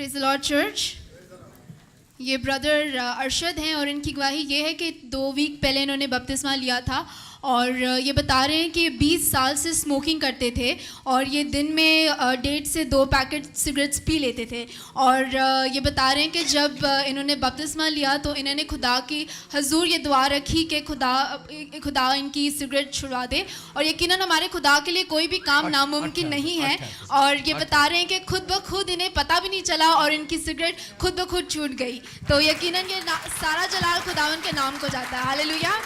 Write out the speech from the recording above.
Praise the Lord church. ये brother Arshad हैं और इनकी गवाही ये है कि 2 वीक पहले इन्होंने बपतिस्मा लिया था और ये बता रहे हैं कि 20 साल से स्मोकिंग करते थे और ये दिन में 1.5 से 2 पैकेट सिगरेट्स पी लेते थे। और ये बता रहे हैं कि जब इन्होंने बपतिस्मा लिया तो इन्होंने खुदा की हजूर ये दुआ रखी कि खुदा इनकी सिगरेट छुड़वा दे। और यकीनन हमारे खुदा के लिए कोई भी काम नामुमकिन नहीं है। और ये बता रहे हैं कि खुद ब खुद इन्हें पता भी नहीं चला और इनकी सिगरेट खुद ब खुद छूट गई। तो यकीनन ये सारा जलाल खुदावन के नाम को जाता है। हालेलुया।